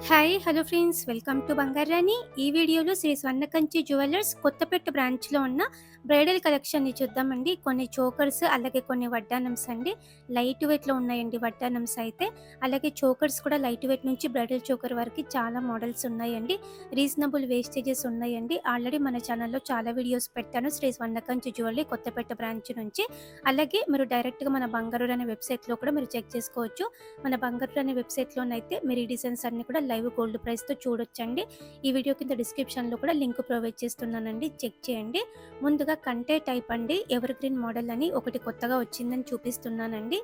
Hi hello friends, welcome to Bangarani. ఈ వీడియోలో Shri Swarnakanchi jewellers Kothapeta బ్రాంచ్లో ఉన్న బ్రైడల్ కలెక్షన్ని చూద్దామండి. కొన్ని చోకర్స్ అలాగే కొన్ని వడ్డానమ్స్ అండి. లైట్ వెయిట్లో ఉన్నాయండి వడ్డానమ్స్ అయితే. అలాగే చోకర్స్ కూడా లైట్ వెయిట్ నుంచి బ్రైడల్ చోకర్ వరకు చాలా మోడల్స్ ఉన్నాయండి. రీజనబుల్ వేస్టేజెస్ ఉన్నాయండి. ఆల్రెడీ మన ఛానల్లో చాలా వీడియోస్ పెట్టాను శ్రీ స్వర్ణకంచి జ్యువెలరీ కొత్తపేట బ్రాంచ్ నుంచి. అలాగే మీరు డైరెక్ట్గా మన బంగారు అనే వెబ్సైట్లో కూడా మీరు చెక్ చేసుకోవచ్చు. మన బంగారు అనే వెబ్సైట్లోనైతే మీరు ఈ డిజైన్స్ అన్ని కూడా లైవ్ గోల్డ్ ప్రైస్తో చూడొచ్చండి. ఈ వీడియో కింద డిస్క్రిప్షన్లో కూడా లింక్ ప్రొవైడ్ చేస్తున్నానండి, చెక్ చేయండి. ముందుగా కంటే టైప్ అండి, ఎవర్ గ్రీన్ మోడల్ అని ఒకటి కొత్తగా వచ్చిందని చూపిస్తున్నానండి.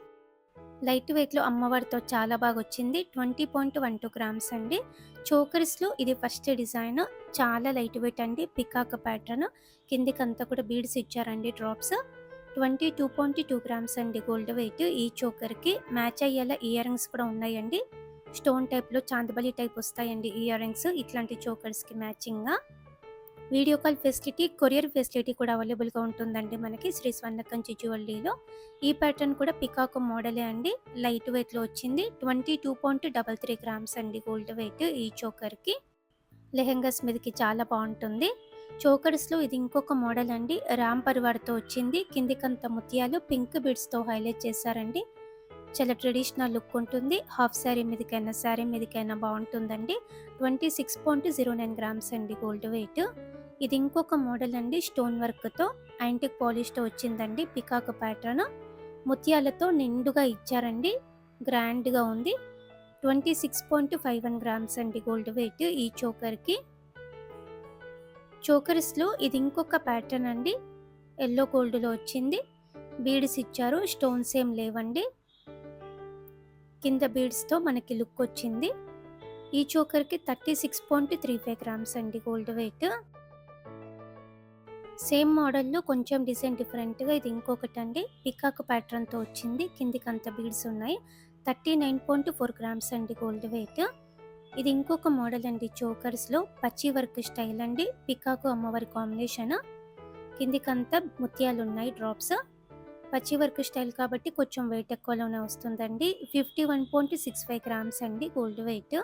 లైట్ వెయిట్లో అమ్మవారితో చాలా బాగా వచ్చింది. 20.12 గ్రామ్స్ అండి. చోకర్స్లో ఇది ఫస్ట్ డిజైన్, చాలా లైట్ వెయిట్ అండి. పికాక్ ప్యాటర్న్, కిందికంతా కూడా బీడ్స్ ఇచ్చారండి డ్రాప్స్. 22.2 గ్రామ్స్ అండి గోల్డ్ వెయిట్. ఈ చోకర్కి మ్యాచ్ అయ్యేలా ఇయర్ రింగ్స్ కూడా ఉన్నాయండి. స్టోన్ టైప్లో చాందబలి టైప్ వస్తాయండి ఇయర్ రింగ్స్ ఇట్లాంటి చోకర్స్కి మ్యాచింగ్గా. Video call facility, courier facility కూడా అవైలబుల్గా ఉంటుందండి మనకి శ్రీ స్వర్ణకంచి జ్యువెలరీలో. ఈ ప్యాటర్న్ కూడా పికాక్ మోడలే అండి, లైట్ వెయిట్లో వచ్చింది. 22.33 గ్రామ్స్ అండి గోల్డ్ వెయిట్ ఈ చోకర్కి. లెహెంగాస్ మీదకి చాలా బాగుంటుంది. చోకర్స్లో ఇది ఇంకొక మోడల్ అండి, రామ్ పరివార్తో వచ్చింది. కిందికంత ముత్యాలు పింక్ బిడ్స్తో హైలైట్ చేశారండి. చాలా ట్రెడిషనల్ లుక్ ఉంటుంది. హాఫ్ శారీ మీదకైనా శారీ మీదకైనా బాగుంటుందండి. 26.09 గ్రామ్స్ అండి గోల్డ్ వెయిట్. ఇది ఇంకొక మోడల్ అండి, స్టోన్ వర్క్తో యాంటిక్ పాలిష్తో వచ్చిందండి. పికాక్ ప్యాటర్న్ ముత్యాలతో నిండుగా ఇచ్చారండి, గ్రాండ్గా ఉంది. 26.51 గ్రామ్స్ అండి గోల్డ్ వెయిట్ ఈ చోకర్కి. చోకర్స్లో ఇది ఇంకొక ప్యాటర్న్ అండి, ఎల్లో గోల్డ్లో వచ్చింది. బీడ్స్ ఇచ్చారు, స్టోన్స్ ఏం లేవండి. కింద బీడ్స్తో మనకి లుక్ వచ్చింది. ఈ చోకర్కి 36.35 గ్రామ్స్ అండి గోల్డ్ వెయిట్. సేమ్ మోడల్లో కొంచెం డిజైన్ డిఫరెంట్గా ఇది ఇంకొకటి అండి, పికాక్ ప్యాటర్న్తో వచ్చింది. కిందికి అంత బీడ్స్ ఉన్నాయి. 39.4 గ్రామ్స్ అండి గోల్డ్ వెయిట్. ఇది ఇంకొక మోడల్ అండి, చోకర్స్లో పచ్చి వర్క్ స్టైల్ అండి, పికాక్ అమ్మవారి కాంబినేషన్. కిందికంతా ముత్యాలు ఉన్నాయి డ్రాప్స్. పచ్చి వర్క్ స్టైల్ కాబట్టి కొంచెం వెయిట్ ఎక్కువలోనే వస్తుందండి. 51.65 గ్రామ్స్ అండి గోల్డ్ వెయిట్.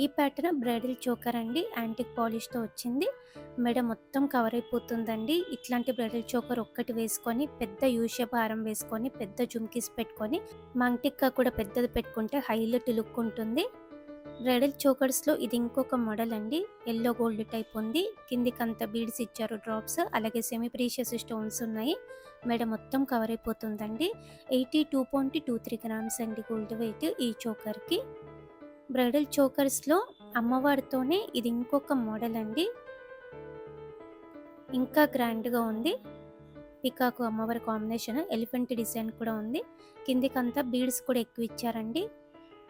ఈ ప్యాటర్న్ బ్రైడల్ చోకర్ అండి, యాంటిక్ పాలిష్తో వచ్చింది. మెడ మొత్తం కవర్ అయిపోతుందండి. ఇట్లాంటి బ్రైడల్ చోకర్ ఒక్కటి వేసుకొని పెద్ద యూ షేప్ హారం వేసుకొని పెద్ద జుమ్కీస్ పెట్టుకొని మంటిక్కా కూడా పెద్దది పెట్టుకుంటే హైలైట్ లుక్ ఉంటుంది. బ్రైడల్ చోకర్స్లో ఇది ఇంకొక మోడల్ అండి, ఎల్లో గోల్డ్ టైప్ ఉంది. కిందికంతా బీడ్స్ ఇచ్చారు డ్రాప్స్, అలాగే సెమీ ప్రీషియస్ స్టోన్స్ ఉన్నాయి. మెడ మొత్తం కవర్ అయిపోతుందండి. 82.23 గ్రామ్స్ అండి గోల్డ్ వెయిట్ ఈ చోకర్కి. బ్రైడల్ చోకర్స్లో అమ్మవారితోనే ఇది ఇంకొక మోడల్ అండి, ఇంకా గ్రాండ్గా ఉంది. పికాకు అమ్మవారి కాంబినేషన్, ఎలిఫెంట్ డిజైన్ కూడా ఉంది. కిందికంతా బీడ్స్ కూడా ఎక్కువ ఇచ్చారండి.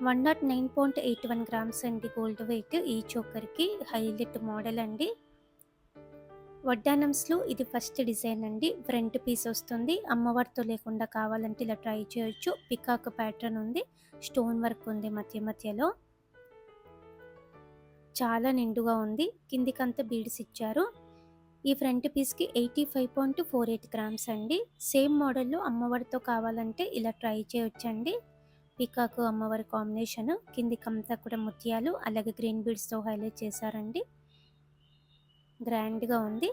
109.81 గ్రామ్స్ అండి గోల్డ్ వెయిట్ ఈ చోకర్కి. హైలైట్ మోడల్ అండి. వడ్డానమ్స్లో ఇది ఫస్ట్ డిజైన్ అండి, ఫ్రంట్ పీస్ వస్తుంది. అమ్మవారితో లేకుండా కావాలంటే ఇలా ట్రై చేయొచ్చు. పికాక్ ప్యాటర్న్ ఉంది, స్టోన్ వర్క్ ఉంది మధ్య మధ్యలో, చాలా నిండుగా ఉంది. కిందికంతా బీడ్స్ ఇచ్చారు. ఈ ఫ్రంట్ పీస్కి 85.48 గ్రామ్స్ అండి. సేమ్ మోడల్లో అమ్మవారితో కావాలంటే ఇలా ట్రై చేయొచ్చండి. పికాకు అమ్మవారి కాంబినేషన్, కిందికంతా కూడా ముత్యాలు అలాగే గ్రీన్ బీడ్స్తో హైలైట్ చేశారండి, గ్రాండ్గా ఉంది.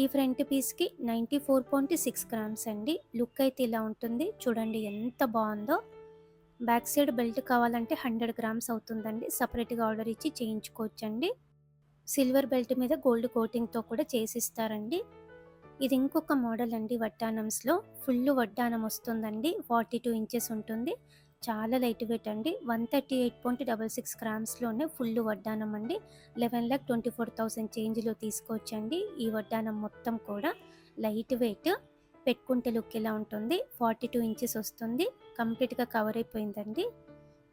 ఈ ఫ్రంట్ పీస్కి 94.6 గ్రామ్స్ అండి. లుక్ అయితే ఇలా ఉంటుంది, చూడండి ఎంత బాగుందో. బ్యాక్ సైడ్ బెల్ట్ కావాలంటే 100 గ్రామ్స్ అవుతుందండి, సపరేట్గా ఆర్డర్ ఇచ్చి చేయించుకోవచ్చండి. సిల్వర్ బెల్ట్ మీద గోల్డ్ కోటింగ్తో కూడా చేసిస్తారండి. ఇది ఇంకొక మోడల్ అండి, వడ్డానమ్స్లో ఫుల్ వడ్డానం వస్తుందండి. 42 ఇంచెస్ ఉంటుంది, చాలా లైట్ వెయిట్ అండి. 138.66 గ్రామ్స్లోనే ఫుల్ వడ్డానం అండి. 11,24,000 చేంజ్లో తీసుకోవచ్చండి. ఈ వడ్డానం మొత్తం కూడా లైట్ వెయిట్, పెట్టుకుంటే లుక్ ఎలా ఉంటుంది. 42 ఇంచెస్ వస్తుంది, కంప్లీట్గా కవర్ అయిపోయిందండి.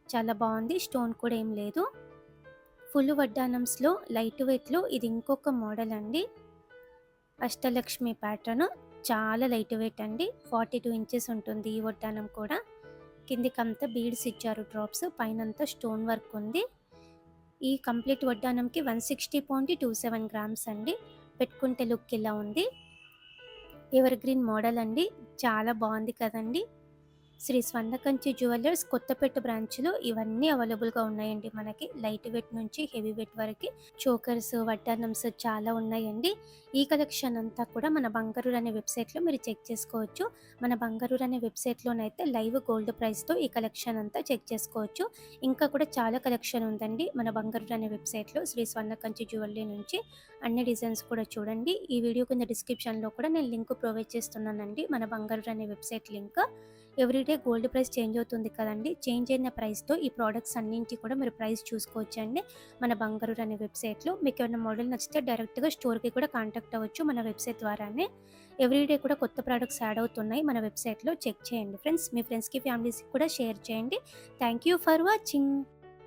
చాలా బాగుంది, స్టోన్ కూడా ఏం లేదు. ఫుల్ వడ్డానమ్స్లో లైట్ వెయిట్లో ఇది ఇంకొక మోడల్ అండి, అష్టలక్ష్మి ప్యాటర్న్, చాలా లైట్ వెయిట్ అండి. 42 ఇంచెస్ ఉంటుంది ఈ వడ్డానం కూడా. కిందికంతా బీడ్స్ ఇచ్చారు డ్రాప్స్, పైనంతా స్టోన్ వర్క్ ఉంది. ఈ కంప్లీట్ వడ్డానంకి 160.27 గ్రామ్స్ అండి. పెట్టుకుంటే లుక్ ఇలా ఉంది. ఎవర్ గ్రీన్ మోడల్ అండి, చాలా బాగుంది కదండి. శ్రీ స్వర్ణకంచి జ్యువెలర్స్ కొత్తపేట బ్రాంచ్‌లో ఇవన్నీ అవైలబుల్‌గా ఉన్నాయండి మనకి. లైట్ వెయిట్ నుంచి హెవీ వెయిట్ వరకి చోకర్స్, వడ్డానమ్స్ చాలా ఉన్నాయండి. ఈ కలెక్షన్ అంతా కూడా మన బంగారూర్ అనే వెబ్‌సైట్‌లో మీరు చెక్ చేసుకోవచ్చు. మన బంగారూర్ అనే వెబ్‌సైట్‌లోనైతే లైవ్ గోల్డ్ ప్రైస్‌తో ఈ కలెక్షన్ అంతా చెక్ చేసుకోవచ్చు. ఇంకా కూడా చాలా కలెక్షన్ ఉందండి మన బంగారూర్ అనే వెబ్‌సైట్‌లో శ్రీ స్వర్ణకంచి జ్యువెలరీ నుంచి. అన్ని డిజైన్స్ కూడా చూడండి. ఈ వీడియో కింద డిస్క్రిప్షన్‌లో కూడా నేను లింక్ ప్రొవైడ్ చేస్తున్నానండి. మన బంగారూర్ అనే website link. Everyday gold price change అవుతుంది కదండీ! చేంజ్ అయిన ప్రైస్‌తో ఈ ప్రొడక్ట్స్ అన్నింటి కూడా మీరు ప్రైస్ చూసుకోవచ్చండి. మన బంగారూర్ అనే వెబ్‌సైట్‌లో. మీకేమైనా మోడల్ నచ్చితే డైరెక్ట్‌గా స్టోర్‌కి కూడా కాంటాక్ట్ అవ్వచ్చు మన వెబ్‌సైట్ ద్వారానే. ఎవ్రీడే కూడా కొత్త ప్రొడక్ట్స్ యాడ్ అవుతున్నాయి మన వెబ్‌సైట్‌లో చెక్ చేయండి ఫ్రెండ్స్. మీ ఫ్రెండ్స్‌కి, ఫ్యామిలీస్‌కి కూడా షేర్ చేయండి. Thank you for watching.